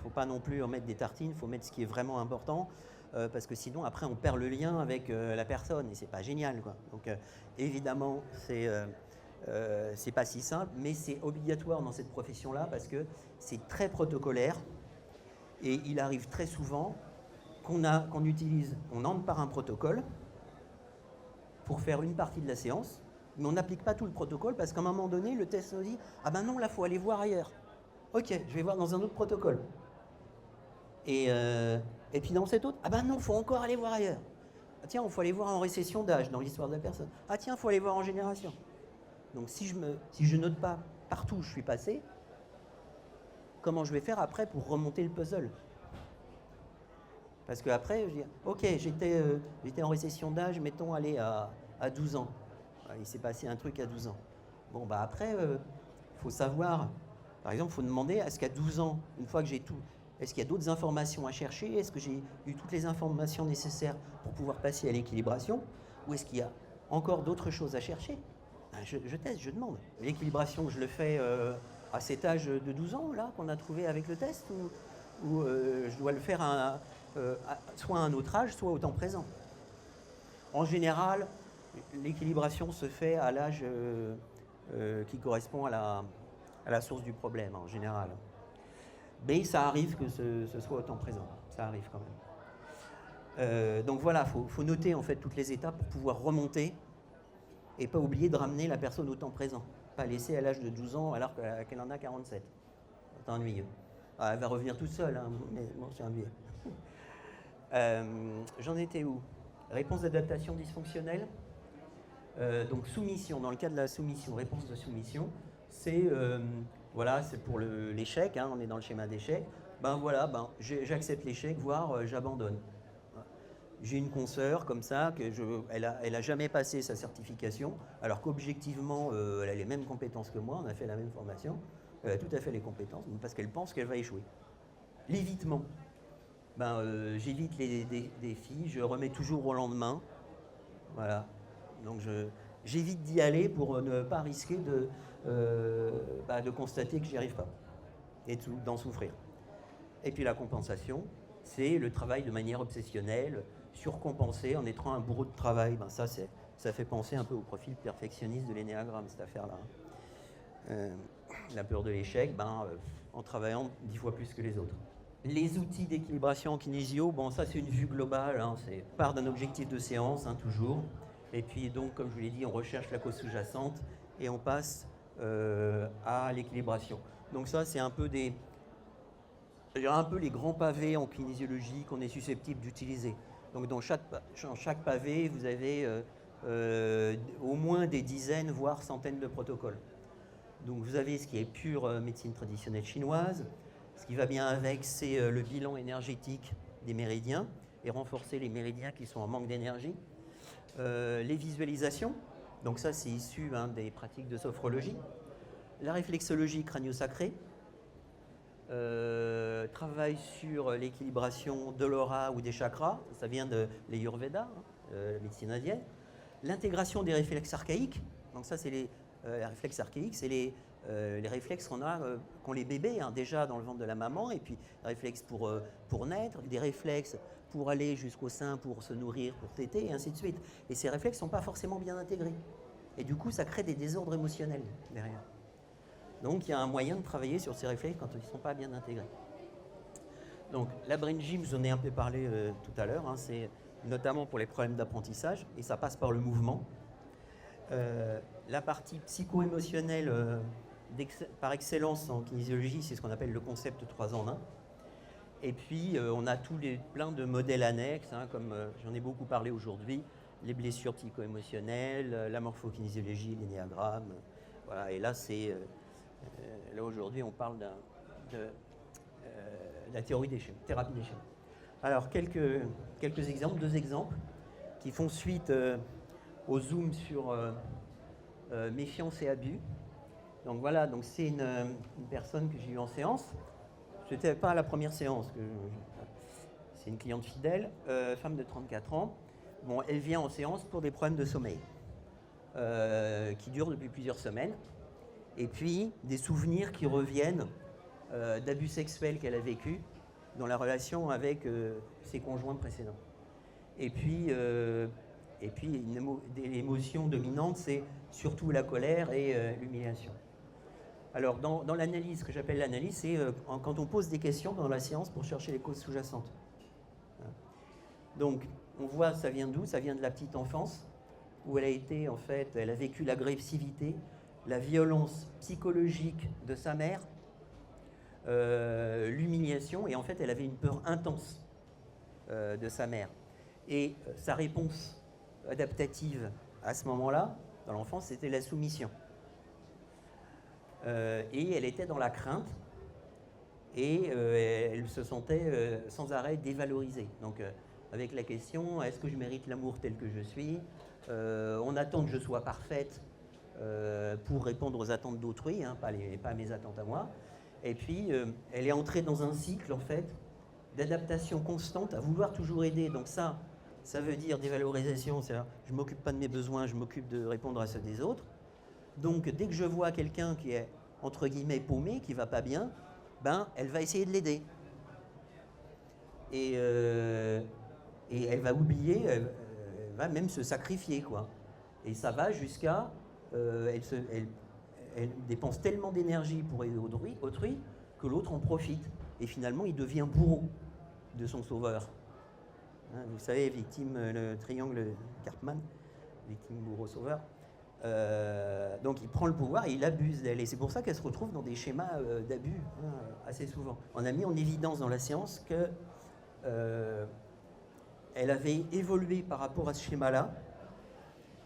Faut pas non plus en mettre des tartines, il faut mettre ce qui est vraiment important parce que sinon, après, on perd le lien avec la personne et c'est pas génial, quoi. Donc, évidemment, c'est pas si simple, mais c'est obligatoire dans cette profession-là parce que c'est très protocolaire et il arrive très souvent qu'on utilise, on entre par un protocole pour faire une partie de la séance, mais on n'applique pas tout le protocole parce qu'à un moment donné, le test nous dit « Ah ben non, là, il faut aller voir ailleurs. Ok, je vais voir dans un autre protocole. » Et puis dans cet autre, « Ah ben non, il faut encore aller voir ailleurs. Ah tiens, il faut aller voir en récession d'âge dans l'histoire de la personne. Ah tiens, il faut aller voir en génération. » Donc si je note pas partout où je suis passé, comment je vais faire après pour remonter le puzzle? Parce qu'après, je dis, ok, j'étais en récession d'âge, mettons, allez, à 12 ans. Il s'est passé un truc à 12 ans. Bon, bah après, il faut savoir, par exemple, il faut demander, est-ce qu'à 12 ans, une fois que j'ai tout, est-ce qu'il y a d'autres informations à chercher? Est-ce que j'ai eu toutes les informations nécessaires pour pouvoir passer à l'équilibration? Ou est-ce qu'il y a encore d'autres choses à chercher? Ben, je teste, je demande. L'équilibration, je le fais à cet âge de 12 ans, là, qu'on a trouvé avec le test, ou je dois le faire soit à un autre âge, soit au temps présent. En général, l'équilibration se fait à l'âge qui correspond à la source du problème, en général. Mais ça arrive que ce soit au temps présent. Ça arrive quand même. Donc voilà, faut noter en fait toutes les étapes pour pouvoir remonter et pas oublier de ramener la personne au temps présent. Pas laisser à l'âge de 12 ans alors qu'elle en a 47. C'est ennuyeux. Ah, elle va revenir toute seule, hein, mais bon, c'est ennuyeux. J'en étais où? Réponse d'adaptation dysfonctionnelle. Donc soumission, dans le cas de la soumission, réponse de soumission, c'est voilà, c'est pour l'échec, hein, on est dans le schéma d'échec. Ben voilà, j'accepte l'échec, voire j'abandonne. J'ai une consoeur comme ça, elle a jamais passé sa certification, alors qu'objectivement, elle a les mêmes compétences que moi, on a fait la même formation, elle a tout à fait les compétences, parce qu'elle pense qu'elle va échouer. L'évitement. J'évite les défis, je remets toujours au lendemain. Voilà. Donc j'évite d'y aller pour ne pas risquer de constater que j'y arrive pas et d'en souffrir. Et puis la compensation, c'est le travail de manière obsessionnelle, surcompensé en étant un bourreau de travail. Ça fait penser un peu au profil perfectionniste de l'énéagramme, cette affaire-là. La peur de l'échec, en travaillant 10 fois plus que les autres. Les outils d'équilibration en kinésio, ça c'est une vue globale, hein, c'est part d'un objectif de séance, hein, toujours. Et puis donc, comme je vous l'ai dit, on recherche la cause sous-jacente et on passe à l'équilibration. Donc ça, c'est un peu les grands pavés en kinésiologie qu'on est susceptible d'utiliser. Donc dans chaque pavé, vous avez au moins des dizaines, voire centaines de protocoles. Donc vous avez ce qui est pure médecine traditionnelle chinoise. Ce qui va bien avec, c'est le bilan énergétique des méridiens et renforcer les méridiens qui sont en manque d'énergie. Les visualisations, donc ça c'est issu des pratiques de sophrologie. La réflexologie crânio-sacrée. Travail sur l'équilibration de l'aura ou des chakras, ça vient de l'Ayurveda, la médecine indienne. L'intégration des réflexes archaïques, donc ça c'est les réflexes archaïques, c'est les réflexes qu'ont les bébés, hein, déjà dans le ventre de la maman, et puis des réflexes pour naître, des réflexes pour aller jusqu'au sein, pour se nourrir, pour téter, et ainsi de suite. Et ces réflexes ne sont pas forcément bien intégrés. Et du coup, ça crée des désordres émotionnels derrière. Donc il y a un moyen de travailler sur ces réflexes quand ils ne sont pas bien intégrés. Donc la brain gym, je vous en ai un peu parlé tout à l'heure, hein, c'est notamment pour les problèmes d'apprentissage, et ça passe par le mouvement. La partie psycho-émotionnelle par excellence en kinésiologie, c'est ce qu'on appelle le concept 3 en 1. Et puis on a plein de modèles annexes, hein, comme j'en ai beaucoup parlé aujourd'hui, les blessures psycho-émotionnelles, la morphokinésiologie, l'énéagramme. Voilà, et là là aujourd'hui on parle de la théorie des schémas, thérapie des schémas. Alors quelques exemples, 2 exemples qui font suite au zoom sur méfiance et abus. Donc voilà, donc c'est une personne que j'ai eue en séance. Ce n'était pas la première séance. C'est une cliente fidèle, femme de 34 ans. Bon, elle vient en séance pour des problèmes de sommeil qui durent depuis plusieurs semaines. Et puis des souvenirs qui reviennent d'abus sexuels qu'elle a vécu dans la relation avec ses conjoints précédents. Et puis l'émotion dominante, c'est surtout la colère et l'humiliation. Alors, dans l'analyse, ce que j'appelle l'analyse, c'est quand on pose des questions dans la séance pour chercher les causes sous-jacentes. Donc, on voit, ça vient d'où? Ça vient de la petite enfance, où elle a été, en fait, elle a vécu l'agressivité, la violence psychologique de sa mère, l'humiliation, et en fait, elle avait une peur intense de sa mère. Et sa réponse adaptative à ce moment-là, dans l'enfance, c'était la soumission. Et elle était dans la crainte, et elle se sentait sans arrêt dévalorisée. Donc, avec la question, est-ce que je mérite l'amour tel que je suis? On attend que je sois parfaite pour répondre aux attentes d'autrui, hein, pas mes attentes à moi. Et puis, elle est entrée dans un cycle, en fait, d'adaptation constante, à vouloir toujours aider. Donc ça veut dire dévalorisation, c'est-à-dire je ne m'occupe pas de mes besoins, je m'occupe de répondre à ceux des autres. Donc, dès que je vois quelqu'un qui est, entre guillemets, paumé, qui ne va pas bien, ben, elle va essayer de l'aider. Et elle va oublier, elle va même se sacrifier, quoi. Et ça va jusqu'à... elle dépense tellement d'énergie pour aider autrui que l'autre en profite. Et finalement, il devient bourreau de son sauveur. Hein, vous savez, victime, le triangle Karpman, victime, bourreau, sauveur. Donc il prend le pouvoir et il abuse d'elle. Et c'est pour ça qu'elle se retrouve dans des schémas d'abus, hein, assez souvent. On a mis en évidence dans la séance que elle avait évolué par rapport à ce schéma-là.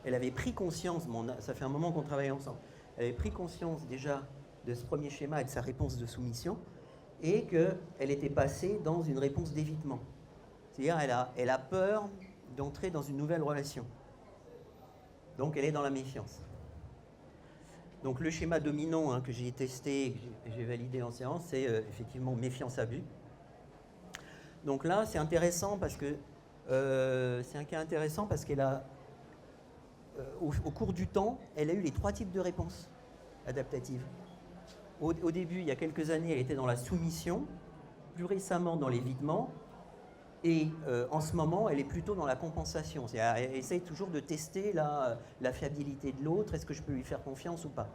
Elle avait pris conscience, ça fait un moment qu'on travaille ensemble, elle avait pris conscience déjà de ce premier schéma et de sa réponse de soumission, et qu'elle était passée dans une réponse d'évitement. C'est-à-dire elle a peur d'entrer dans une nouvelle relation. Donc elle est dans la méfiance. Donc le schéma dominant, hein, que j'ai testé, que j'ai validé en séance, c'est effectivement méfiance-abus. Donc là, c'est intéressant parce que c'est un cas intéressant parce qu'elle a, au cours du temps, elle a eu les 3 types de réponses adaptatives. Au début, il y a quelques années, elle était dans la soumission, plus récemment dans l'évitement, et en ce moment, elle est plutôt dans la compensation. Elle essaye toujours de tester la fiabilité de l'autre, est-ce que je peux lui faire confiance ou pas.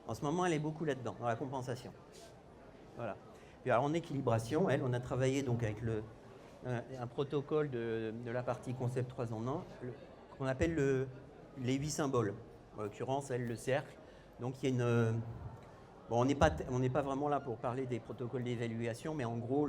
En ce moment, elle est beaucoup là-dedans, dans la compensation. Voilà. Et alors en équilibration, on a travaillé donc avec un protocole de la partie concept 3 en 1, qu'on appelle les 8 symboles. En l'occurrence, le cercle. Donc il y a une... Bon, on n'est pas vraiment là pour parler des protocoles d'évaluation, mais en gros,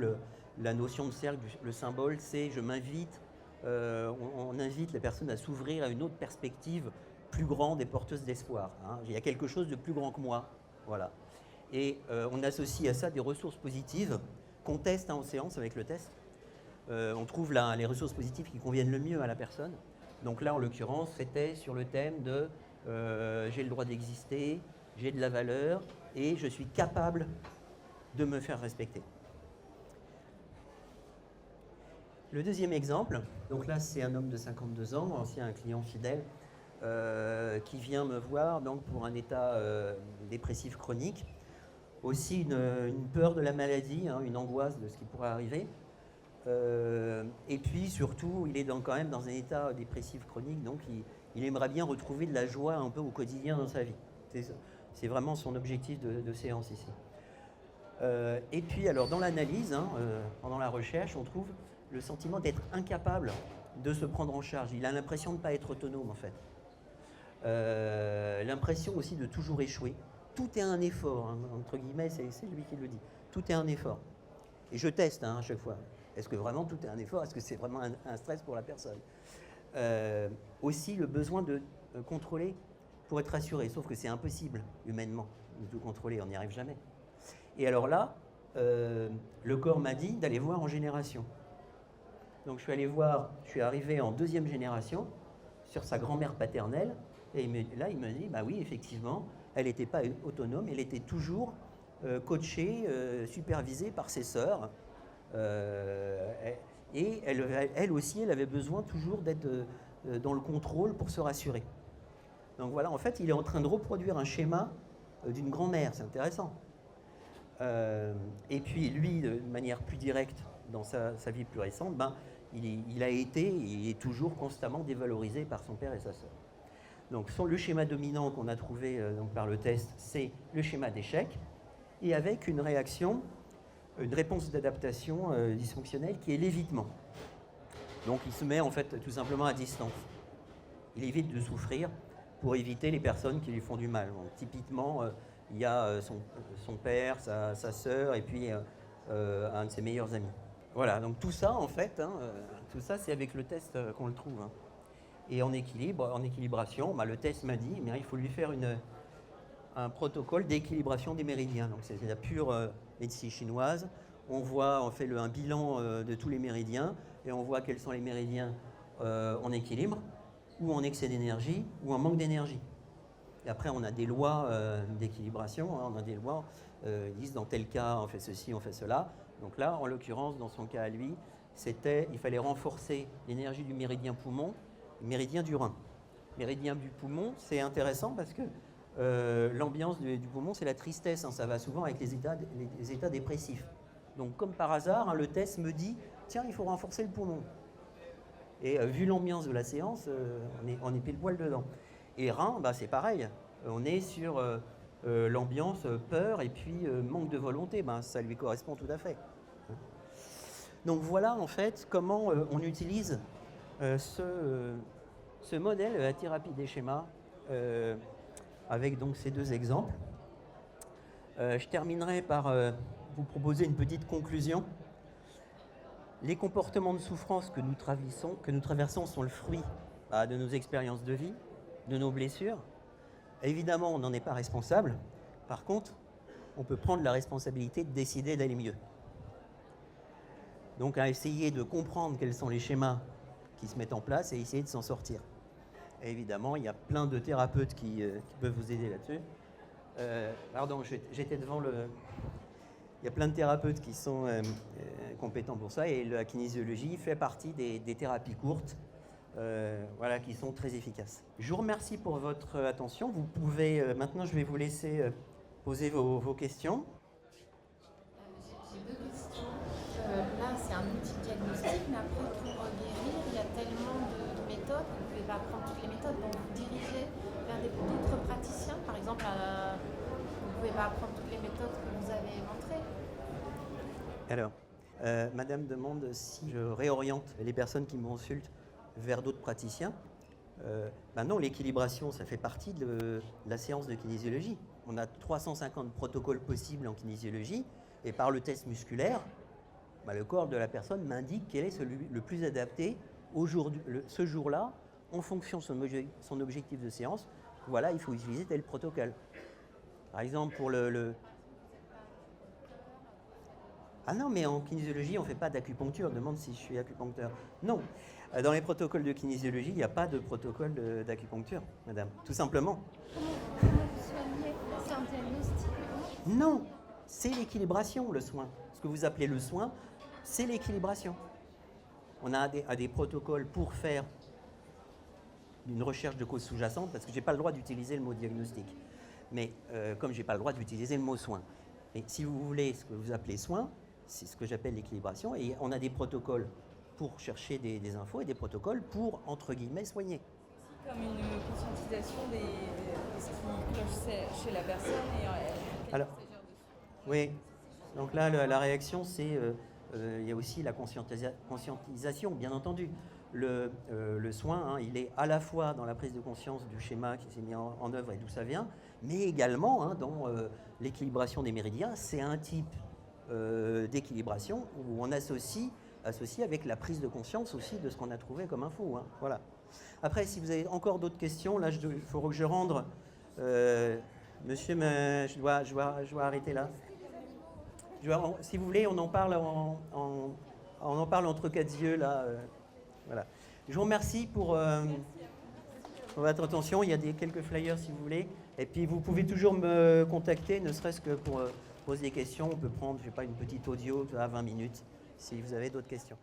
la notion de cercle, le symbole, c'est je m'invite, on invite la personne à s'ouvrir à une autre perspective plus grande et porteuse d'espoir. Hein. Il y a quelque chose de plus grand que moi. Voilà. Et on associe à ça des ressources positives qu'on teste, hein, en séance avec le test. On trouve là les ressources positives qui conviennent le mieux à la personne. Donc là, en l'occurrence, c'était sur le thème de j'ai le droit d'exister, j'ai de la valeur et je suis capable de me faire respecter. Le deuxième exemple, donc là c'est un homme de 52 ans, ancien client fidèle, qui vient me voir donc, pour un état dépressif chronique. Aussi une peur de la maladie, hein, une angoisse de ce qui pourrait arriver. Et puis surtout, il est quand même dans un état dépressif chronique, donc il aimerait bien retrouver de la joie un peu au quotidien dans sa vie. C'est vraiment son objectif de séance ici. Et puis alors dans l'analyse, hein, pendant la recherche, on trouve le sentiment d'être incapable de se prendre en charge. Il a l'impression de ne pas être autonome en fait. L'impression aussi de toujours échouer. Tout est un effort, hein, entre guillemets, c'est lui qui le dit. Tout est un effort. Et je teste, hein, à chaque fois. Est-ce que vraiment tout est un effort? Est-ce que c'est vraiment un stress pour la personne? Aussi le besoin de contrôler pour être rassuré, sauf que c'est impossible humainement de tout contrôler, on n'y arrive jamais. Et alors là, le corps m'a dit d'aller voir en génération. Donc je suis arrivé en 2e génération sur sa grand-mère paternelle, et là il me dit, bah oui, effectivement, elle n'était pas autonome, elle était toujours coachée, supervisée par ses sœurs, et elle aussi, elle avait besoin toujours d'être dans le contrôle pour se rassurer. Donc voilà, en fait, il est en train de reproduire un schéma d'une grand-mère, c'est intéressant. Et puis lui, de manière plus directe, dans sa vie plus récente, il a été et il est toujours constamment dévalorisé par son père et sa sœur. Donc le schéma dominant qu'on a trouvé donc, par le test, c'est le schéma d'échec, et avec une réponse d'adaptation dysfonctionnelle qui est l'évitement. Donc il se met en fait tout simplement à distance. Il évite de souffrir pour éviter les personnes qui lui font du mal. Donc, typiquement, il y a son père, sa sœur et puis un de ses meilleurs amis. Voilà, donc tout ça en fait, tout ça c'est avec le test qu'on le trouve. Et en équilibration, le test m'a dit, il faut lui faire un protocole d'équilibration des méridiens. Donc c'est la pure médecine chinoise. On fait un bilan de tous les méridiens et on voit quels sont les méridiens en équilibre, ou en excès d'énergie, ou en manque d'énergie. Et après, on a des lois d'équilibration, on a des lois, ils disent dans tel cas, on fait ceci, on fait cela. Donc là, en l'occurrence, dans son cas à lui, il fallait renforcer l'énergie du méridien poumon, le méridien du rein. Méridien du poumon, c'est intéressant parce que l'ambiance du poumon, c'est la tristesse, ça va souvent avec les états dépressifs. Donc comme par hasard, le test me dit, tiens, il faut renforcer le poumon. Et vu l'ambiance de la séance, on est pile poil dedans. Et rein, c'est pareil. On est sur l'ambiance peur et puis manque de volonté. Ça lui correspond tout à fait. Donc voilà en fait comment on utilise ce modèle, la thérapie des schémas, avec donc ces deux exemples. Je terminerai par vous proposer une petite conclusion. Les comportements de souffrance que nous traversons sont le fruit de nos expériences de vie, de nos blessures. Évidemment, on n'en est pas responsable. Par contre, on peut prendre la responsabilité de décider d'aller mieux. Donc, à essayer de comprendre quels sont les schémas qui se mettent en place et essayer de s'en sortir. Et évidemment, il y a plein de thérapeutes qui peuvent vous aider là-dessus. Pardon, j'étais devant le... Il y a plein de thérapeutes qui sont compétents pour ça et la kinésiologie fait partie des thérapies courtes qui sont très efficaces. Je vous remercie pour votre attention. Vous pouvez, maintenant je vais vous laisser poser vos questions. J'ai deux questions. Là, c'est un outil diagnostique, mais après, pour guérir, il y a tellement de méthodes. Vous ne pouvez pas apprendre toutes les méthodes, donc vous dirigez vers d'autres praticiens. Par exemple, vous ne pouvez pas apprendre toutes les méthodes que vous avez montrées. Alors, Madame demande si je réoriente les personnes qui me consultent vers d'autres praticiens. Non, l'équilibration, ça fait partie de la séance de kinésiologie. On a 350 protocoles possibles en kinésiologie et par le test musculaire, le corps de la personne m'indique quel est celui le plus adapté ce jour-là en fonction de son objectif de séance. Voilà, il faut utiliser tel protocole. Par exemple, pour Ah non, mais en kinésiologie, on ne fait pas d'acupuncture. On demande si je suis acupuncteur. Non. Dans les protocoles de kinésiologie, il n'y a pas de protocole d'acupuncture, madame. Tout simplement. Comment vous soignez? C'est un diagnostic? Non, c'est l'équilibration, le soin. Ce que vous appelez le soin, c'est l'équilibration. On a des protocoles pour faire une recherche de cause sous-jacente, parce que je n'ai pas le droit d'utiliser le mot diagnostic. Mais comme je n'ai pas le droit d'utiliser le mot soin. Mais si vous voulez ce que vous appelez soin, c'est ce que j'appelle l'équilibration. Et on a des protocoles pour chercher des infos et des protocoles pour, entre guillemets, soigner. C'est comme une conscientisation de ce qui cloche chez la personne et Alors, oui. Donc là, la réaction, c'est... il y a aussi la conscientisation, bien entendu. Le soin, il est à la fois dans la prise de conscience du schéma qui s'est mis en œuvre et d'où ça vient, mais également dans l'équilibration des méridiens. C'est un type d'équilibration où on associe avec la prise de conscience aussi de ce qu'on a trouvé comme info. Voilà. Après, si vous avez encore d'autres questions, là, il faut que je rende. Monsieur, je dois arrêter là. Si vous voulez, on en parle on en parle entre quatre yeux là. Voilà. Je vous remercie pour votre attention. Il y a quelques flyers si vous voulez. Et puis vous pouvez toujours me contacter, ne serait-ce que pour poser des questions. On peut prendre, je sais pas, une petite audio à 20 minutes si vous avez d'autres questions.